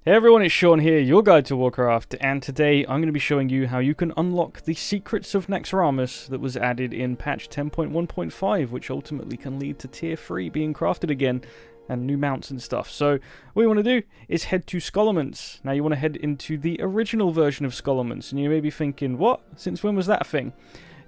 Hey everyone, it's Sean here, your guide to Warcraft, and today I'm going to be showing you how you can unlock the secrets of Naxxramus that was added in patch 10.1.5, which ultimately can lead to tier 3 being crafted again, and new mounts and stuff. So what you want to do is head to Scholomance. Now you want to head into the original version of Scholomance, and you may be thinking, what? Since when was that a thing?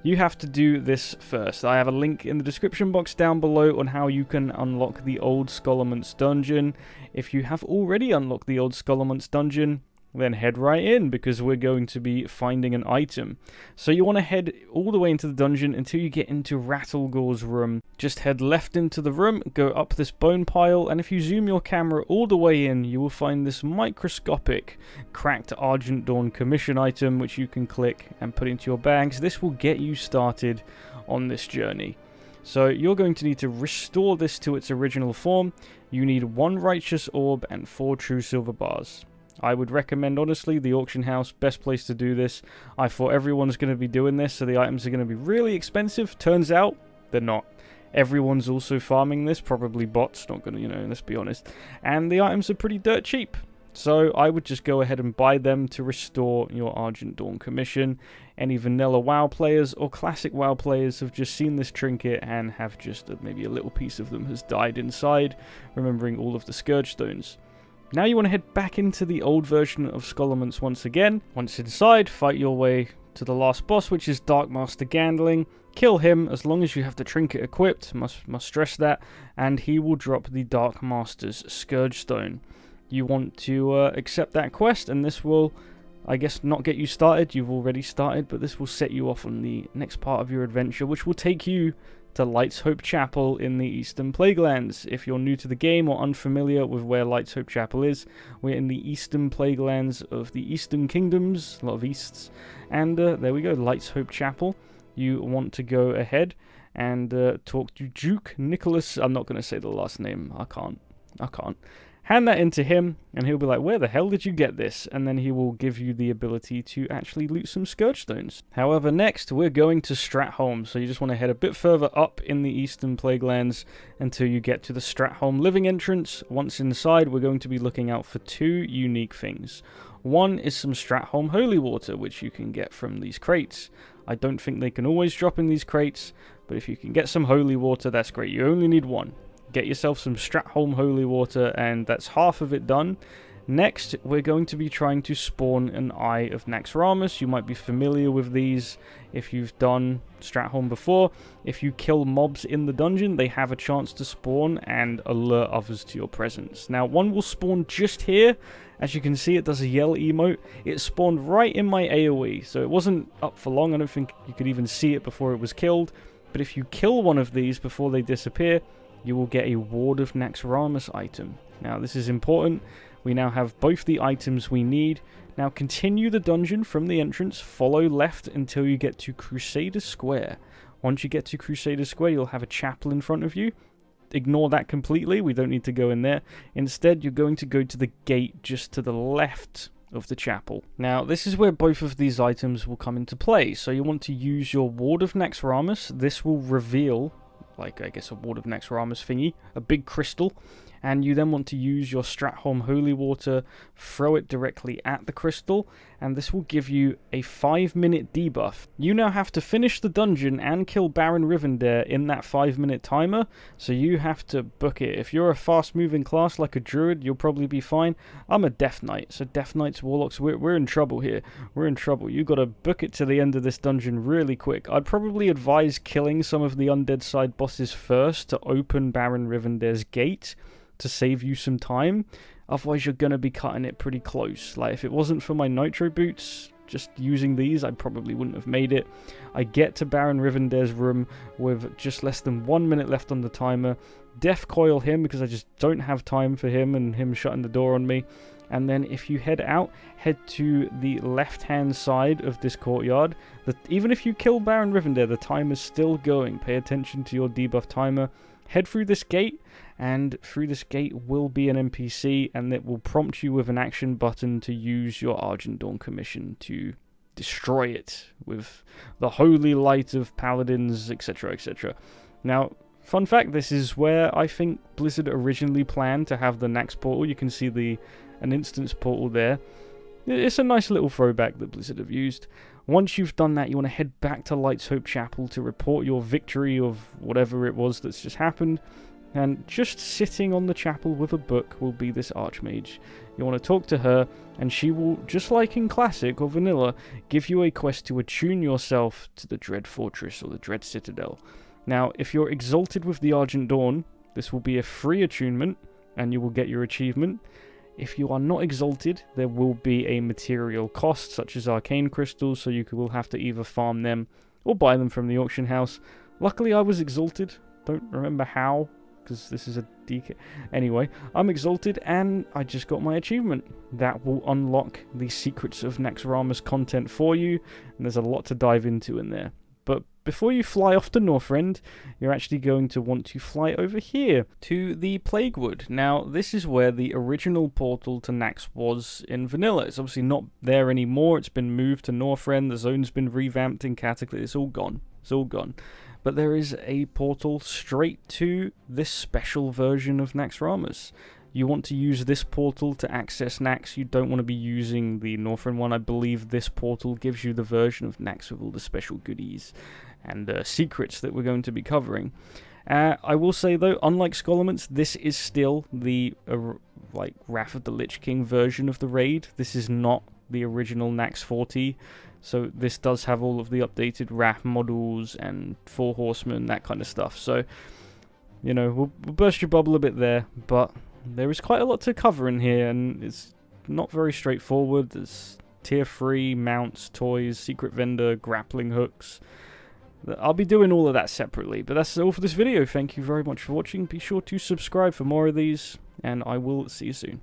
You have to do this first. I have a link in the description box down below on how you can unlock the old Scholomance dungeon. If you have already unlocked the old Scholomance dungeon, then head right in, because we're going to be finding an item. So you want to head all the way into the dungeon until you get into Rattlegaw's room. Just head left into the room, go up this bone pile, and if you zoom your camera all the way in, you will find this microscopic cracked Argent Dawn commission item, which you can click and put into your bags. This will get you started on this journey. So you're going to need to restore this to its original form. You need 1 righteous orb and 4 true silver bars. I would recommend, honestly, the auction house, best place to do this. I thought everyone's going to be doing this, so the items are going to be really expensive. Turns out, they're not. Everyone's also farming this, probably bots, not going to, let's be honest. And the items are pretty dirt cheap. So I would just go ahead and buy them to restore your Argent Dawn commission. Any vanilla WoW players or classic WoW players have just seen this trinket and have just, maybe a little piece of them has died inside, remembering all of the Scourge Stones. Now you want to head back into the old version of Scholomance once again. Once inside, fight your way to the last boss, which is Dark Master Gandling. Kill him as long as you have the trinket equipped, must stress that, and he will drop the Dark Master's Scourge Stone. You want to accept that quest, and this will, I guess, not get you started. You've already started, but this will set you off on the next part of your adventure, which will take you to Light's Hope Chapel in the Eastern Plaguelands. If you're new to the game or unfamiliar with where Light's Hope Chapel is, we're in the Eastern Plaguelands of the Eastern Kingdoms, a lot of Easts, and there we go, Light's Hope Chapel. You want to go ahead and talk to Duke Nicholas. I'm not going to say the last name, I can't. Hand that into him, and he'll be like, where the hell did you get this? And then he will give you the ability to actually loot some Scourge Stones. However, next, we're going to Stratholme, so you just want to head a bit further up in the Eastern Plaguelands until you get to the Stratholme living entrance. Once inside, we're going to be looking out for 2 unique things. One is some Stratholme holy water, which you can get from these crates. I don't think they can always drop in these crates, but if you can get some holy water, that's great. You only need 1. Get yourself some Stratholme holy water, and that's half of it done. Next, we're going to be trying to spawn an Eye of Naxxramus. You might be familiar with these if you've done Stratholme before. If you kill mobs in the dungeon, they have a chance to spawn and alert others to your presence. Now, one will spawn just here. As you can see, it does a yell emote. It spawned right in my AoE, so it wasn't up for long. I don't think you could even see it before it was killed. But if you kill one of these before they disappear, you will get a Ward of Naxxramus item. Now, this is important. We now have both the items we need. Now, continue the dungeon from the entrance. Follow left until you get to Crusader Square. Once you get to Crusader Square, you'll have a chapel in front of you. Ignore that completely. We don't need to go in there. Instead, you're going to go to the gate just to the left of the chapel. Now, this is where both of these items will come into play. So you want to use your Ward of Naxxramus. This will reveal, like, I guess, a Ward of Naxxramus thingy, a big crystal, and you then want to use your Stratholme holy water, throw it directly at the crystal, and this will give you a 5-minute debuff. You now have to finish the dungeon and kill Baron Rivendare in that 5-minute timer, so you have to book it. If you're a fast-moving class like a druid, you'll probably be fine. I'm a Death Knight, so Death Knights, Warlocks, we're in trouble here. We're in trouble. You gotta book it to the end of this dungeon really quick. I'd probably advise killing some of the undead side bosses first to open Baron Rivendare's gate, to save you some time. Otherwise, you're going to be cutting it pretty close. Like, if it wasn't for my nitro boots, just using these, I probably wouldn't have made it. I get to Baron Rivendare's room with just less than 1 minute left on the timer. Death coil him because I just don't have time for him and him shutting the door on me. And then if you head out, head to the left-hand side of this courtyard. Even if you kill Baron Rivendare, the timer's still going. Pay attention to your debuff timer. Head through this gate, and through this gate will be an NPC, and it will prompt you with an action button to use your Argent Dawn commission to destroy it with the holy light of paladins, etc., etc. Now, fun fact, this is where I think Blizzard originally planned to have the Nax portal. You can see the an instance portal there. It's a nice little throwback that Blizzard have used. Once you've done that, you want to head back to Light's Hope Chapel to report your victory of whatever it was that's just happened. And just sitting on the chapel with a book will be this Archmage. You want to talk to her, and she will, just like in Classic or Vanilla, give you a quest to attune yourself to the Dread Fortress or the Dread Citadel. Now, if you're exalted with the Argent Dawn, this will be a free attunement, and you will get your achievement. If you are not exalted, there will be a material cost, such as arcane crystals, so you will have to either farm them or buy them from the auction house. Luckily, I was exalted. Don't remember how, because this is a DK. Anyway, I'm exalted, and I just got my achievement. That will unlock the Secrets of Naxxramas content for you, and there's a lot to dive into in there. But before you fly off to Northrend, you're actually going to want to fly over here to the Plaguewood. Now, this is where the original portal to Nax was in Vanilla. It's obviously not there anymore. It's been moved to Northrend. The zone's been revamped in Cataclysm. It's all gone. It's all gone. But there is a portal straight to this special version of Naxxramas. You want to use this portal to access Nax. You don't want to be using the Northrend one. I believe this portal gives you the version of Nax with all the special goodies and secrets that we're going to be covering. I will say, though, unlike Scholomance, this is still the like Wrath of the Lich King version of the raid. This is not the original Nax 40. So this does have all of the updated Wrath models and Four Horsemen, that kind of stuff. So, you know, we'll burst your bubble a bit there, but there is quite a lot to cover in here, and it's not very straightforward. There's tier 3, mounts, toys, secret vendor, grappling hooks. I'll be doing all of that separately, but that's all for this video. Thank you very much for watching. Be sure to subscribe for more of these, and I will see you soon.